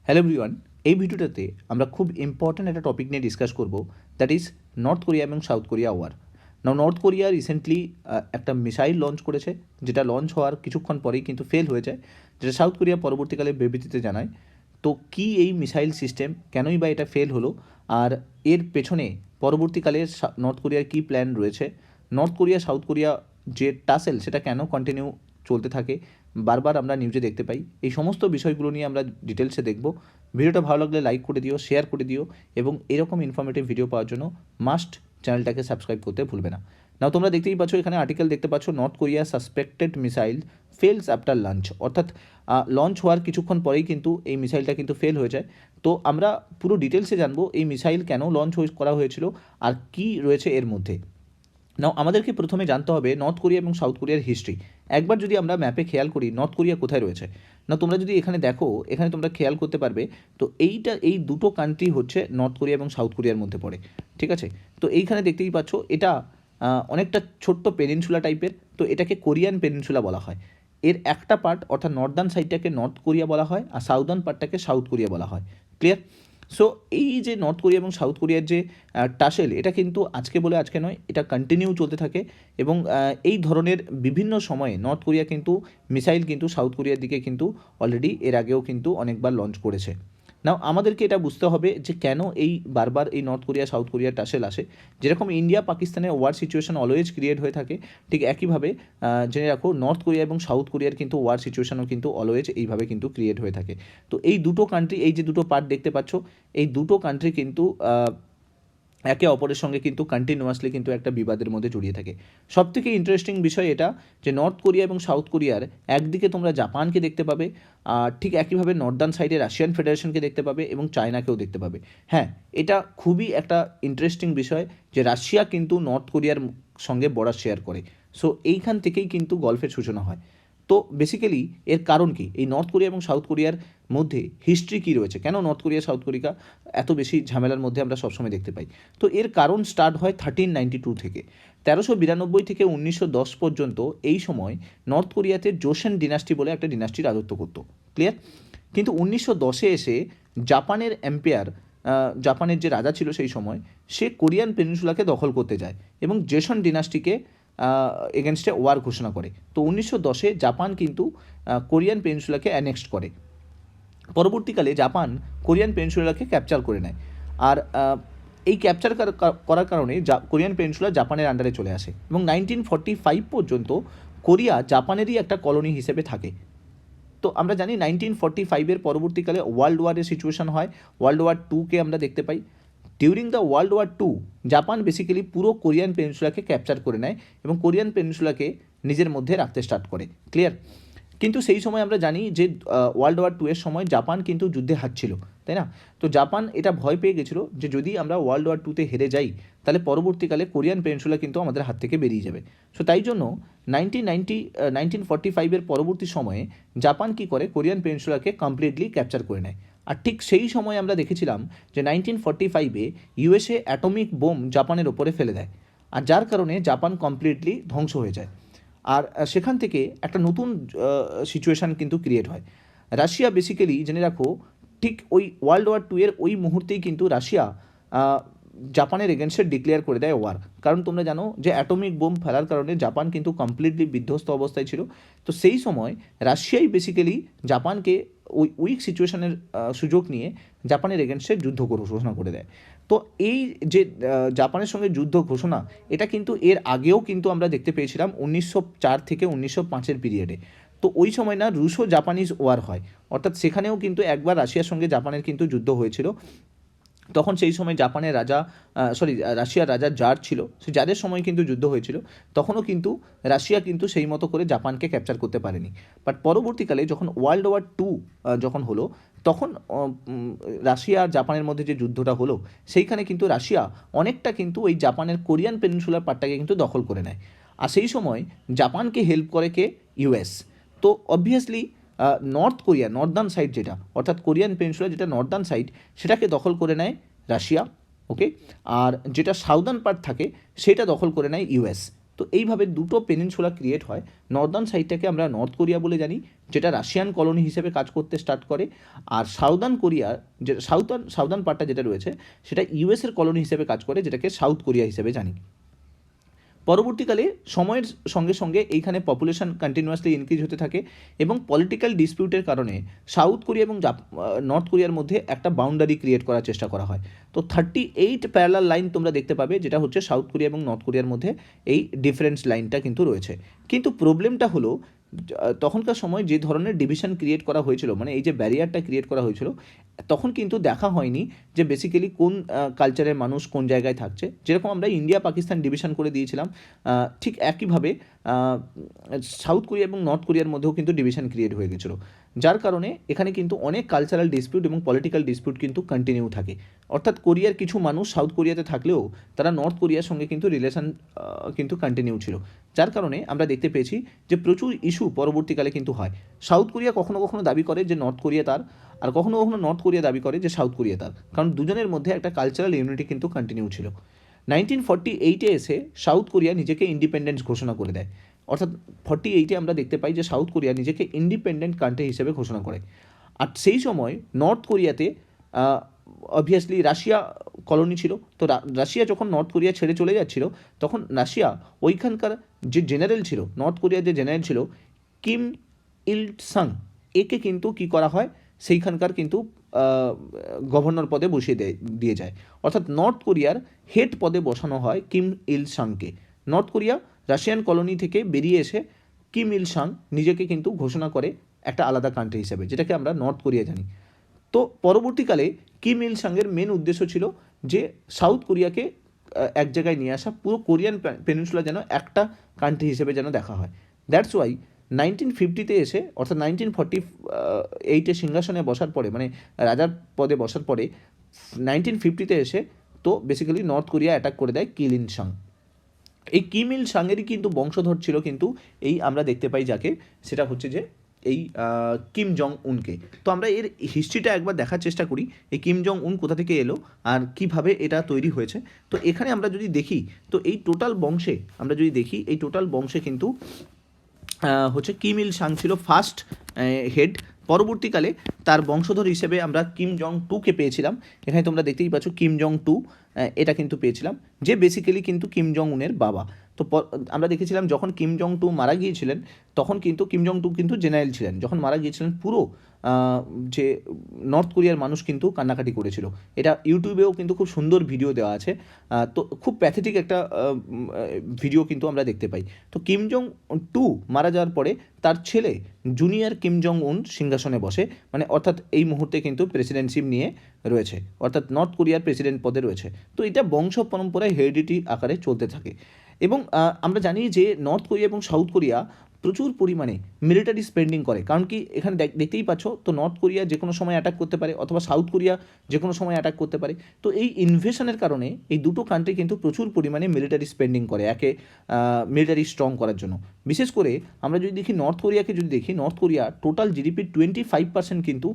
Hello everyone, এই ভিডিওটাতে আমরা খুব ইম্পর্ট্যান্ট একটা টপিক নিয়ে ডিসকাস করব, দ্যাট ইজ নর্থ কোরিয়া এবং South Korea war. North Korea recently একটা মিসাইল লঞ্চ করেছে, যেটা লঞ্চ হওয়ার কিছুক্ষণ পরেই কিন্তু ফেল হয়ে যায়, যেটা সাউথ কোরিয়া পরবর্তীকালে বিবৃতিতে জানায়। তো কি এই মিসাইল সিস্টেম, কেনই বা এটা ফেল হলো, আর এর পেছনে পরবর্তীকালে নর্থ কোরিয়ার কী প্ল্যান রয়েছে, নর্থ কোরিয়া সাউথ কোরিয়া যে টাসেল সেটা কেন কন্টিনিউ চলতে থাকে, বারবার আমরা নিউজে দেখতে পাই, এই সমস্ত বিষয়গুলো নিয়ে আমরা ডিটেলসে দেখব। ভিডিওটা ভালো লাগলে লাইক করে দিও, শেয়ার করে দিও, এবং এরকম ইনফরমেটিভ ভিডিও পাওয়ার জন্য মাস্ট চ্যানেলটাকে সাবস্ক্রাইব করতে ভুলবে না। নাও তোমরা দেখতেই পাচ্ছ, এখানে আর্টিকেল দেখতে পাচ্ছ, North Korea suspected missile fails after launch, অর্থাৎ লঞ্চ হওয়ার কিছুক্ষণ পরেই কিন্তু এই মিসাইলটা কিন্তু ফেল হয়ে যায়। তো আমরা পুরো ডিটেলসে জানবো এই মিসাইল কেন লঞ্চ করা হয়েছিল আর কি রয়েছে এর মধ্যে। নাও আমাদেরকে প্রথমে জানতে হবে নর্থ কোরিয়া এবং সাউথ কোরিয়ার হিস্ট্রি। একবার যদি আমরা ম্যাপে খেয়াল করি নর্থ কোরিয়া কোথায় রয়েছে, না তোমরা যদি এখানে দেখো, এখানে তোমরা খেয়াল করতে পারবে, তো এই দুটো কান্ট্রি হচ্ছে নর্থ কোরিয়া এবং সাউথ কোরিয়ার মধ্যে পড়ে, ঠিক আছে। তো এইখানে দেখতেই পাচ্ছ, এটা অনেকটা ছোট্ট পেনিনসুলা টাইপের, তো এটাকে কোরিয়ান পেনিনসুলা বলা হয়। এর একটা পার্ট অর্থাৎ নর্দার্ন সাইডটাকে নর্থ কোরিয়া বলা হয়, আর সাউদার্ন পার্টটাকে সাউথ কোরিয়া বলা হয়। ক্লিয়ার? সো এই যে নর্থ কোরিয়া এবং সাউথ কোরিয়ার যে টাসেল, এটা কিন্তু আজকে বলে আজকে নয়, এটা কন্টিনিউ চলতে থাকে, এবং এই ধরনের বিভিন্ন সময়ে নর্থ কোরিয়া কিন্তু মিসাইল কিন্তু সাউথ কোরিয়ার দিকে কিন্তু অলরেডি এর আগেও কিন্তু অনেকবার লঞ্চ করেছে। নাও আমাদেরকে এটা বুঝতে হবে যে কেন এই বারবার এই নর্থ কোরিয়া সাউথ কোরিয়ার টাসেল আসে। যেরকম ইন্ডিয়া পাকিস্তানের ওয়ার সিচুয়েশন অলওয়েজ ক্রিয়েট হয়ে থাকে, ঠিক একইভাবে জেনে রাখো নর্থ কোরিয়া এবং সাউথ কোরিয়ার কিন্তু ওয়ার সিচুয়েশনও কিন্তু অলওয়েজ এইভাবে কিন্তু ক্রিয়েট হয়ে থাকে। তো এই দুটো কান্ট্রি, এই যে দুটো পার্ট দেখতে পাচ্ছ, এই দুটো কান্ট্রি কিন্তু একে অপরের সঙ্গে কিন্তু কন্টিনিউয়াসলি কিন্তু একটা বিবাদের মধ্যে জড়িয়ে থাকে। সবথেকে ইন্টারেস্টিং বিষয় এটা যে নর্থ কোরিয়া এবং সাউথ কোরিয়ার একদিকে তোমরা জাপানকে দেখতে পাবে, ঠিক একইভাবে নর্দার্ন সাইডে রাশিয়ান ফেডারেশনকে দেখতে পাবে এবং চায়নাকেও দেখতে পাবে। হ্যাঁ, এটা খুবই একটা ইন্টারেস্টিং বিষয় যে রাশিয়া কিন্তু নর্থ কোরিয়ার সঙ্গে বর্ডার শেয়ার করে। সো এইখান থেকেই কিন্তু গল্ফের সূচনা হয়। তো বেসিক্যালি এর কারণ কি, এই নর্থ কোরিয়া এবং সাউথ কোরিয়ার মধ্যে হিস্ট্রি কী রয়েছে, কেন নর্থ কোরিয়া সাউথ কোরিয়া এত বেশি ঝামেলার মধ্যে আমরা সবসময় দেখতে পাই। তো এর কারণ স্টার্ট হয় 1392 থেকে। 1392 থেকে 1910 পর্যন্ত এই সময় নর্থ কোরিয়াতে জোসেন ডিনাস্টি বলে একটা ডিনাস্টি রাজত্ব করতো। ক্লিয়ার? কিন্তু 1910-এ এসে জাপানের এম্পায়ার, জাপানের যে রাজা ছিল সেই সময়, সে কোরিয়ান পেনিনসুলাকে দখল করতে যায় এবং জোসেন ডিনাস্টিকে এগেনস্টে ওয়ার ঘোষণা করে। তো 1910-এ জাপান কিন্তু কোরিয়ান পেনিনসুলাকে অ্যানেক্সড করে। পরবর্তীকালে জাপান কোরিয়ান পেনিনসুলাকে ক্যাপচার করে নেয়, আর এই ক্যাপচার করার কারণে কোরিয়ান পেনিনসুলা জাপানের আন্ডারে চলে আসে, এবং 1945 পর্যন্ত কোরিয়া জাপানেরই একটা কলোনি হিসেবে থাকে। তো আমরা জানি 1945-এর পরবর্তীকালে ওয়ার্ল্ড ওয়ারের সিচুয়েশন হয়, ওয়ার্ল্ড ওয়ার 2কে আমরা দেখতে পাই। During the world war 2 Japan basically পুরো কোরিয়ান পেনিনসুলাকে ক্যাপচার করে নেয় এবং কোরিয়ান পেনিনসুলাকে নিজের মধ্যে রাখতে স্টার্ট করে। ক্লিয়ার? কিন্তু সেই সময় আমরা জানি যে ওয়ার্ল্ড ওয়ার 2-এর সময় জাপান কিন্তু যুদ্ধে হারছিল, তাই না? তো জাপান এটা ভয় পেয়ে গেছিলো যে যদি আমরা ওয়ার্ল্ড ওয়ার 2-তে হেরে যাই, তাহলে পরবর্তীকালে কোরিয়ান পেনিনসুলা কিন্তু আমাদের হাত থেকে বেরিয়ে যাবে। সো তাই জন্য 1945-এর পরবর্তী সময়ে জাপান কী করে, কোরিয়ান পেনিনসুলাকে কমপ্লিটলি ক্যাপচার করে নেয়। আর ঠিক সেই সময় আমরা দেখেছিলাম যে 1945-এ ইউএসএ অ্যাটমিক বোম জাপানের ওপরে ফেলে দেয়, আর যার কারণে জাপান কমপ্লিটলি ধ্বংস হয়ে যায়। আর সেখান থেকে একটা নতুন সিচুয়েশান কিন্তু ক্রিয়েট হয়। রাশিয়া বেসিক্যালি জেনে রাখো, ঠিক ওই ওয়ার্ল্ড ওয়ার 2-এর ওই মুহূর্তেই কিন্তু রাশিয়া জাপানের এগেনস্টে ডিক্লেয়ার করে দেয় ওয়ার। কারণ তোমরা জানো যে অ্যাটমিক বোম ফেলার কারণে জাপান কিন্তু কমপ্লিটলি বিধ্বস্ত অবস্থায় ছিল। তো সেই সময় রাশিয়াই বেসিক্যালি জাপানকে ওই উইক সিচুয়েশনের সুযোগ নিয়ে জাপানের এগেনস্টে যুদ্ধ ঘোষণা করে দেয়। তো এই যে জাপানের সঙ্গে যুদ্ধ ঘোষণা, এটা কিন্তু এর আগেও কিন্তু আমরা দেখতে পেয়েছিলাম 1904 থেকে 1905-এর পিরিয়ডে। তো ওই সময় না রুশো জাপানিজ ওয়ার হয়, অর্থাৎ সেখানেও কিন্তু একবার রাশিয়ার সঙ্গে জাপানের কিন্তু যুদ্ধ হয়েছিল। তখন সেই সময় জাপানের রাজা, রাশিয়ার রাজা জার ছিল, সে জারের সময় কিন্তু যুদ্ধ হয়েছিল। তখনও কিন্তু রাশিয়া কিন্তু সেই মতো করে জাপানকে ক্যাপচার করতে পারেনি। বাট পরবর্তীকালে যখন ওয়ার্ল্ড ওয়ার 2 যখন হলো, তখন রাশিয়া আর জাপানের মধ্যে যে যুদ্ধটা হলো, সেইখানে কিন্তু রাশিয়া অনেকটা কিন্তু ওই জাপানের কোরিয়ান পেনিনসুলার পার্টটাকে কিন্তু দখল করে নেয়। আর সেই সময় জাপানকে হেল্প করে কে? ইউএস। তো obviously north Korea, Northern side যেটা, অর্থাৎ কোরিয়ান পেনিনসুলা যেটা নর্দার্ন সাইড, সেটাকে দখল করে নেয় রাশিয়া, ওকে। আর যেটা সাউদার্ন পার্ট থাকে সেটা দখল করে নেয় ইউএস। তো এইভাবে দুটো পেনিনসুলা ক্রিয়েট হয়। নর্দার্ন সাইডটাকে আমরা নর্থ কোরিয়া বলে জানি, যেটা রাশিয়ান কলোনি হিসেবে কাজ করতে স্টার্ট করে, আর সাউদার্ন কোরিয়া, যে সাউদার্ন পার্টটা যেটা রয়েছে সেটা ইউএসের কলোনি হিসেবে কাজ করে, যেটাকে সাউথ কোরিয়া হিসেবে জানি। পরবর্তীকালে সময়ের সঙ্গে সঙ্গে এইখানে পপুলেশন কন্টিনিউয়াসলি ইনক্রিজ হতে থাকে এবং পলিটিক্যাল ডিসপিউটের কারণে সাউথ কোরিয়া এবং নর্থ কোরিয়ার মধ্যে একটা বাউন্ডারি ক্রিয়েট করার চেষ্টা করা হয়। তো 38 প্যারালাল লাইন তোমরা দেখতে পাবে, যেটা হচ্ছে সাউথ কোরিয়া এবং নর্থ কোরিয়ার মধ্যে এই ডিফারেন্স লাইনটা কিন্তু রয়েছে। কিন্তু প্রবলেমটা হলো তখনকার সময় যে ধরনের ডিভিশন ক্রিয়েট করা হয়েছিল, মানে এই যে ব্যারিয়ারটা ক্রিয়েট করা হয়েছিল, তখন কিন্তু দেখা হয়নি যে বেসিক্যালি কোন কালচারের মানুষ কোন জায়গায় থাকছে। যেরকম আমরা ইন্ডিয়া পাকিস্তান ডিভিশন করে দিয়েছিলাম, ঠিক একইভাবে সাউথ কোরিয়া এবং নর্থ কোরিয়ার মধ্যেও কিন্তু ডিভিশন ক্রিয়েট হয়ে গেছিলো, যার কারণে এখানে কিন্তু অনেক কালচারাল ডিসপিউট এবং পলিটিক্যাল ডিসপিউট কিন্তু কন্টিনিউ থাকে। অর্থাৎ কোরিয়ার কিছু মানুষ সাউথ কোরিয়াতে থাকলেও তারা নর্থ কোরিয়ার সঙ্গে কিন্তু রিলেশন কিন্তু কন্টিনিউ ছিল, যার কারণে আমরা দেখতে পেয়েছি যে প্রচুর ইস্যু পরবর্তীকালে কিন্তু হয়। সাউথ কোরিয়া কখনো কখনো দাবি করে যে নর্থ কোরিয়া তার, আর কখনো কখনো নর্থ কোরিয়া দাবি করে যে সাউথ কোরিয়া তার, কারণ দুজনের মধ্যে একটা কালচারাল ইউনিটি কিন্তু কন্টিনিউ ছিল। 1948-এ এসে সাউথ কোরিয়া নিজেকে ইন্ডিপেন্ডেন্স ঘোষণা করে দেয়। অর্থাৎ 48-এ আমরা দেখতে পাই যে সাউথ কোরিয়া নিজেকে ইন্ডিপেন্ডেন্ট কান্ট্রি হিসেবে ঘোষণা করে। আর সেই সময় নর্থ কোরিয়াতে অবভিয়াসলি রাশিয়া কলোনি ছিল। তো রাশিয়া যখন নর্থ কোরিয়া ছেড়ে চলে যাচ্ছিল, তখন রাশিয়া ওইখানকার যে জেনারেল ছিল, নর্থ কোরিয়ার যে জেনারেল ছিল কিম ইল সাং, একে কিন্তু কী করা হয়, সেইখানকার কিন্তু গভর্নর পদে বসিয়ে দিয়ে যায়। অর্থাৎ নর্থ কোরিয়ার হেড পদে বসানো হয় কিম ইল সাংকে। নর্থ কোরিয়া রাশিয়ান কলোনি থেকে বেরিয়ে এসে কিম ইল সাং নিজেকে কিন্তু ঘোষণা করে একটা আলাদা কান্ট্রি হিসেবে, যেটাকে আমরা নর্থ কোরিয়া জানি। তো পরবর্তীকালে কিম ইল সাংয়ের মেন উদ্দেশ্য ছিল যে সাউথ কোরিয়াকে এক জায়গায় নিয়ে আসা, পুরো কোরিয়ান পেনিনসুলা যেন একটা কান্ট্রি হিসেবে যেন দেখা হয়। দ্যাটস ওয়াই 1950-তে এসে, অর্থাৎ 1948-এ সিংহাসনে বসার পরে, মানে রাজার পদে বসার পরে 1950-তে এসে তো বেসিক্যালি নর্থ কোরিয়া অ্যাটাক করে দেয় কিম ইল সাং। এই কিম ইল সাংয়েরই কিন্তু বংশধর ছিল কিন্তু এই আমরা দেখতে পাই যাকে, সেটা হচ্ছে যে এই কিম জং উনকে। তো আমরা এর হিস্ট্রিটা একবার দেখার চেষ্টা করি, এই কিম জং উন কোথা থেকে এলো আর কিভাবে এটা তৈরি হয়েছে। তো এখানে আমরা যদি দেখি, তো এই টোটাল বংশে আমরা যদি দেখি, এই টোটাল বংশে কিন্তু হচ্ছে কিম ইল সাং ছিল ফার্স্ট হেড। পরবর্তীকালে তার বংশধর হিসেবে আমরা কিম জং টুকে পেয়েছিলাম। এখানে তোমরা দেখতেই পাচ্ছ কিম জং টু, এটা কিন্তু পেয়েছিলাম, যে বেসিক্যালি কিন্তু কিম জং উনের বাবা। তো আমরা দেখেছিলাম যখন কিম জং টু মারা গিয়েছিলেন, তখন কিন্তু কিম জং টু কিন্তু জেনারেল ছিলেন, যখন মারা গিয়েছিলেন পুরো যে নর্থ কোরিয়ার মানুষ কিন্তু কান্নাকাটি করেছিল। এটা ইউটিউবেও কিন্তু খুব সুন্দর ভিডিও দেওয়া আছে। তো খুব প্যাথেটিক একটা ভিডিও কিন্তু আমরা দেখতে পাই। তো কিম জং টু মারা যাওয়ার পরে তার ছেলে জুনিয়র কিম জং উন সিংহাসনে বসে, মানে অর্থাৎ এই মুহূর্তে কিন্তু প্রেসিডেন্টশিপ নিয়ে রয়েছে, অর্থাৎ নর্থ কোরিয়ার প্রেসিডেন্ট পদে রয়েছে। তো এটা বংশ পরম্পরায় হেরিডিটি আকারে চলতে থাকে। এবং আমরা জানি যে নর্থ কোরিয়া এবং সাউথ কোরিয়া প্রচুর পরিমাণে মিলিটারি স্পেন্ডিং করে, কারণ কি এখানে দেখতেই পাচ্ছ, তো নর্থ কোরিয়া যে কোনো সময় অ্যাটাক করতে পারে, অথবা সাউথ কোরিয়া যে কোনো সময় অ্যাটাক করতে পারে। তো এই ইনভেশনের কারণে এই দুটো কান্ট্রি কিন্তু প্রচুর পরিমাণে মিলিটারি স্পেন্ডিং করে, একে মিলিটারি স্ট্রং করার জন্য। বিশেষ করে আমরা যদি দেখি নর্থ কোরিয়াকে, যদি দেখি নর্থ কোরিয়া টোটাল জিডিপির 25% কিন্তু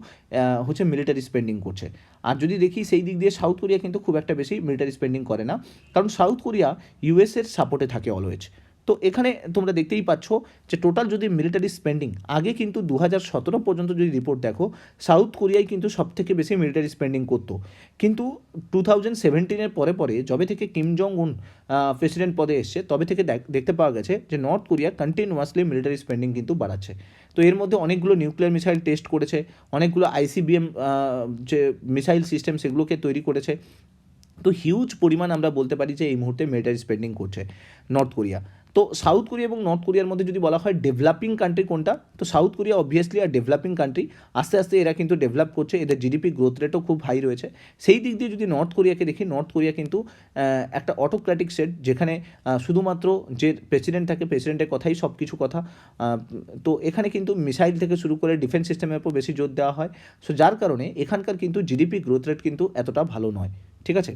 হচ্ছে মিলিটারি স্পেন্ডিং করছে। আর যদি দেখি সেই দিক দিয়ে সাউথ কোরিয়া কিন্তু খুব একটা বেশি মিলিটারি স্পেন্ডিং করে না, কারণ সাউথ কোরিয়া ইউএসের সাপোর্টে থাকে অলওয়েজ। তো এখানে তোমরা দেখতেই পাচ্ছ যে টোটাল যদি মিলিটারি স্পেন্ডিং আগে কিন্তু 2017 পর্যন্ত যদি রিপোর্ট দেখো, সাউথ কোরিয়ায় কিন্তু সবথেকে বেশি মিলিটারি স্পেন্ডিং করতো। কিন্তু 2017-এর পরে পরে যবে থেকে কিম জং উন প্রেসিডেন্ট পদে এসছে, তবে থেকে দেখতে পাওয়া গেছে যে north Korea continuously military spending কিন্তু বাড়াচ্ছে। তো এর মধ্যে অনেকগুলো নিউক্লিয়ার মিসাইল টেস্ট করেছে, অনেকগুলো আইসিবিএম যে মিসাইল সিস্টেম সেগুলোকে তৈরি করেছে। তো হিউজ পরিমাণ আমরা বলতে পারি যে এই মুহূর্তে মিলিটারি স্পেন্ডিং করছে নর্থ কোরিয়া। তো সাউথ কোরিয়া এবং নর্থ কোরিয়ার মধ্যে যদি বলা হয় ডেভেলপিং কান্ট্রি কোনটা, তো সাউথ কোরিয়া অবভিয়াসলি আর ডেভেলপিং কান্ট্রি, আস্তে আস্তে এরা কিন্তু ডেভেলপ করছে, এদের জিডিপি গ্রোথ রেটও খুব হাই রয়েছে। সেই দিক দিয়ে যদি নর্থ কোরিয়াকে দেখি, নর্থ কোরিয়া কিন্তু একটা অটোক্র্যাটিক স্টেট, যেখানে শুধুমাত্র যে প্রেসিডেন্ট থাকে, প্রেসিডেন্টের কথাই সব কিছু কথা। তো এখানে কিন্তু মিসাইল থেকে শুরু করে ডিফেন্স সিস্টেমের উপর বেশি জোর দেওয়া হয়। সো যার কারণে এখানকার কিন্তু জিডিপি গ্রোথ রেট কিন্তু এতটা ভালো নয়, ঠিক আছে।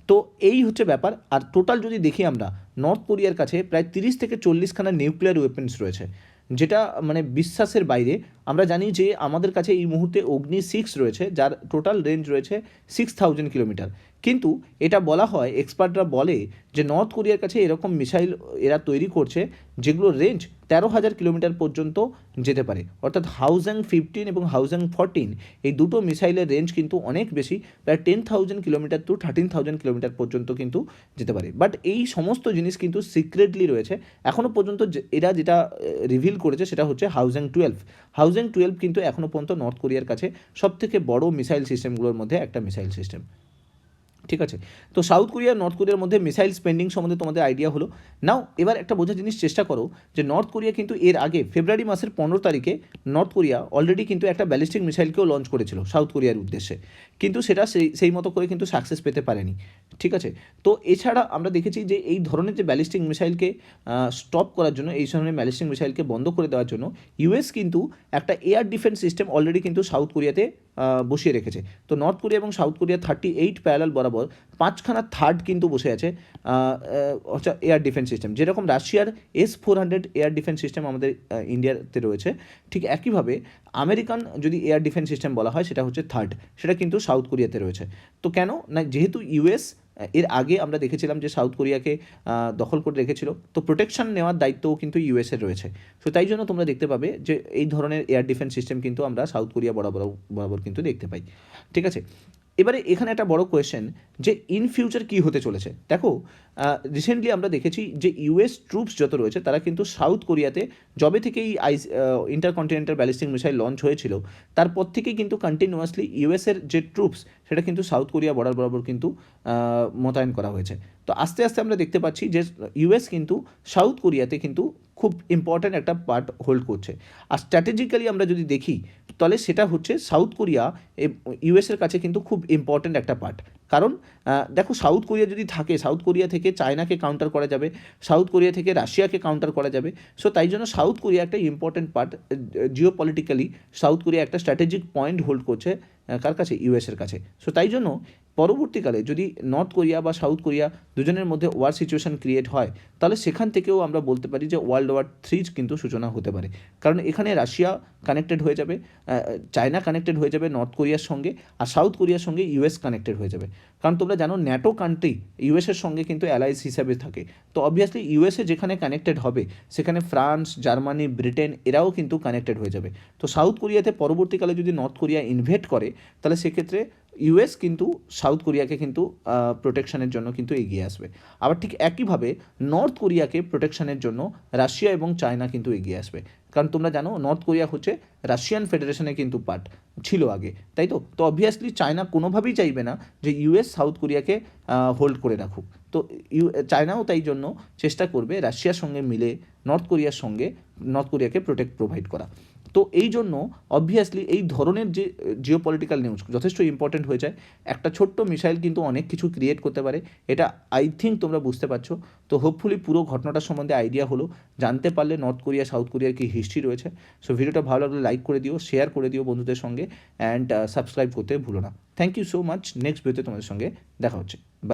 তো এই হচ্ছে ব্যাপার। আর টোটাল যদি দেখি আমরা, নর্থ কোরিয়ার কাছে প্রায় 30 থেকে 40খানা নিউক্লিয়ার ওয়েপেন্স রয়েছে, যেটা মানে বিশ্বাসের বাইরে। আমরা জানি যে আমাদের কাছে এই মুহূর্তে অগ্নি 6 রয়েছে, যার টোটাল রেঞ্জ রয়েছে 6000 কিলোমিটার। কিন্তু এটা বলা হয়, এক্সপার্টরা বলে যে নর্থ কোরিয়ার কাছে এরকম মিসাইল এরা তৈরি করছে যেগুলোর রেঞ্জ 13,000 কিলোমিটার পর্যন্ত যেতে পারে। অর্থাৎ হাউজাং 15 এবং হাউজাং 14 এই দুটো মিসাইলের রেঞ্জ কিন্তু অনেক বেশি, প্রায় 10,000 কিলোমিটার টু 13,000 কিলোমিটার পর্যন্ত কিন্তু যেতে পারে। বাট এই সমস্ত জিনিস কিন্তু সিক্রেটলি রয়েছে এখনও পর্যন্ত। এরা যেটা রিভিল করেছে সেটা হচ্ছে হাউজাং 12। হাউজাং 12 কিন্তু এখনও পর্যন্ত নর্থ কোরিয়ার কাছে সবথেকে বড় মিসাইল সিস্টেমগুলোর মধ্যে একটা মিসাইল সিস্টেম। ঠিক আছে, তো সাউথ কোরিয়া আর নর্থ কোরিয়ার মধ্যে মিসাইল স্পেন্ডিং সম্বন্ধে তোমাদের আইডিয়া হলো। নাও এবার একটা বোঝার জিনিস চেষ্টা করো যে নর্থ কোরিয়া কিন্তু এর আগে ফেব্রুয়ারি মাসের 15 তারিখে নর্থ কোরিয়া অলরেডি কিন্তু একটা ব্যালিস্টিক মিসাইলকেও লঞ্চ করেছিল সাউথ কোরিয়ার উদ্দেশ্যে, কিন্তু সেটা সেই মতো করে কিন্তু সাকসেস পেতে পারেনি। ঠিক আছে, তো এছাড়া আমরা দেখেছি যে এই ধরনের যে ব্যালিস্টিক মিসাইলকে স্টপ করার জন্য, এই ধরনের ব্যালিস্টিক মিসাইলকে বন্ধ করে দেওয়ার জন্য ইউএস কিন্তু একটা এয়ার ডিফেন্স সিস্টেম অলরেডি কিন্তু সাউথ কোরিয়াতে বসিয়ে রেখেছে। তো নর্থ কোরিয়া এবং সাউথ কোরিয়া 38 প্যারালাল বরাবর 5খানা থার্ড কিন্তু বসে আছে হচ্ছে এয়ার ডিফেন্স সিস্টেম। যেরকম রাশিয়ার S-400 এয়ার ডিফেন্স সিস্টেম আমাদের ইন্ডিয়াতে রয়েছে, ঠিক একইভাবে আমেরিকান যদি এয়ার ডিফেন্স সিস্টেম বলা হয় সেটা হচ্ছে থার্ড, সেটা কিন্তু সাউথ কোরিয়াতে রয়েছে। তো কেন না, যেহেতু ইউএস এর আগে আমরা দেখেছিলাম যে সাউথ কোরিয়াকে দখল করে রেখেছিল, তো প্রোটেকশন নেওয়ার দায়িত্বও কিন্তু ইউএসের রয়েছে। তো তাই জন্য তোমরা দেখতে পাবে যে এই ধরনের এয়ার ডিফেন্স সিস্টেম কিন্তু আমরা সাউথ কোরিয়া বরাবর কিন্তু দেখতে পাই। ঠিক আছে, এবারে এখানে একটা বড় কোয়েশ্চেন যে ইন ফিউচার কী হতে চলেছে। দেখো রিসেন্টলি আমরা দেখেছি যে ইউএস ট্রুপস যত রয়েছে তারা কিন্তু সাউথ কোরিয়াতে যবে থেকেই ইন্টারকন্টিনেন্টাল ব্যালিস্টিক মিসাইল লঞ্চ হয়েছিল তারপর থেকেই কিন্তু কন্টিনিউয়াসলি ইউএসের যে ট্রুপস সেটা কিন্তু সাউথ কোরিয়া বরাবর কিন্তু মোতায়েন করা হয়েছে। তো আস্তে আস্তে আমরা দেখতে পাচ্ছি যে ইউএস কিন্তু সাউথ কোরিয়াতে কিন্তু খুব ইম্পর্ট্যান্ট একটা পার্ট হোল্ড করছে। আর স্ট্র্যাটেজিক্যালি আমরা যদি দেখি তাহলে সেটা হচ্ছে সাউথ কোরিয়া ইউএসের কাছে কিন্তু খুব ইম্পর্ট্যান্ট একটা পার্ট। কারণ দেখো সাউথ কোরিয়া যদি থাকে, সাউথ কোরিয়া থেকে চায়নাকে কাউন্টার করা যাবে, সাউথ কোরিয়া থেকে রাশিয়াকে কাউন্টার করা যাবে। সো তাই জন্য সাউথ কোরিয়া একটা important part, Jio politically south Korea একটা স্ট্র্যাটেজিক পয়েন্ট হোল্ড করছে কার কাছে, ইউএসের কাছে। সো তাই জন্য পরবর্তীকালে যদি নর্থ কোরিয়া বা সাউথ কোরিয়া দুজনের মধ্যে ওয়ার সিচুয়েশন ক্রিয়েট হয় তাহলে সেখান থেকেও আমরা বলতে পারি যে ওয়ার্ল্ড ওয়ার 3 কিন্তু সূচনা হতে পারে। কারণ এখানে রাশিয়া কানেক্টেড হয়ে যাবে, চায়না কানেক্টেড হয়ে যাবে নর্থ কোরিয়ার সঙ্গে, আর সাউথ কোরিয়ার সঙ্গে ইউএস কানেক্টেড হয়ে যাবে। কারণ তোমরা জানো ন্যাটো কান্ট্রি ইউএসের সঙ্গে কিন্তু অ্যালাইস হিসাবে থাকে। তো অবভিয়াসলি ইউএসএ যেখানে কানেক্টেড হবে সেখানে ফ্রান্স, জার্মানি, ব্রিটেন এরাও কিন্তু কানেক্টেড হয়ে যাবে। তো সাউথ কোরিয়াতে পরবর্তীকালে যদি নর্থ কোরিয়া ইনভেট করে তাহলে সেক্ষেত্রে ইউএস কিন্তু সাউথ কোরিয়াকে কিন্তু প্রোটেকশনের জন্য কিন্তু এগিয়ে আসবে। আবার ঠিক একইভাবে নর্থ কোরিয়াকে প্রোটেকশনের জন্য রাশিয়া এবং চায়না কিন্তু এগিয়ে আসবে। কারণ তোমরা জানো নর্থ কোরিয়া হচ্ছে রাশিয়ান ফেডারেশনের কিন্তু পার্ট ছিল আগে, তাই তো। তো অবভিয়াসলি চায়না কোনোভাবেই চাইবে না যে ইউএস সাউথ কোরিয়াকে হোল্ড করে রাখুক। তো চায়নাও তাই জন্য চেষ্টা করবে রাশিয়ার সঙ্গে মিলে নর্থ কোরিয়াকে প্রোভাইড করা। তো এই জন্য অবভিয়াসলি এই ধরনের যে জিওপলিটিক্যাল নিউজ যথেষ্ট ইম্পর্টেন্ট হয়ে যায়। একটা ছোট্ট মিসাইল কিন্তু অনেক কিছু ক্রিয়েট করতে পারে, এটা আই থিঙ্ক তোমরা বুঝতে পারছো। তো হোপফুলি পুরো ঘটনাটার সম্বন্ধে আইডিয়া হলো, জানতে পারলে নর্থ কোরিয়া সাউথ কোরিয়ার কী হিস্ট্রি রয়েছে। সো ভিডিওটা ভালো লাগলে লাইক করে দিও, শেয়ার করে দিও বন্ধুদের সঙ্গে, অ্যান্ড সাবস্ক্রাইব করতে ভুলো না। Thank you so much. Next ভিডিওতে তোমাদের সঙ্গে দেখা হচ্ছে।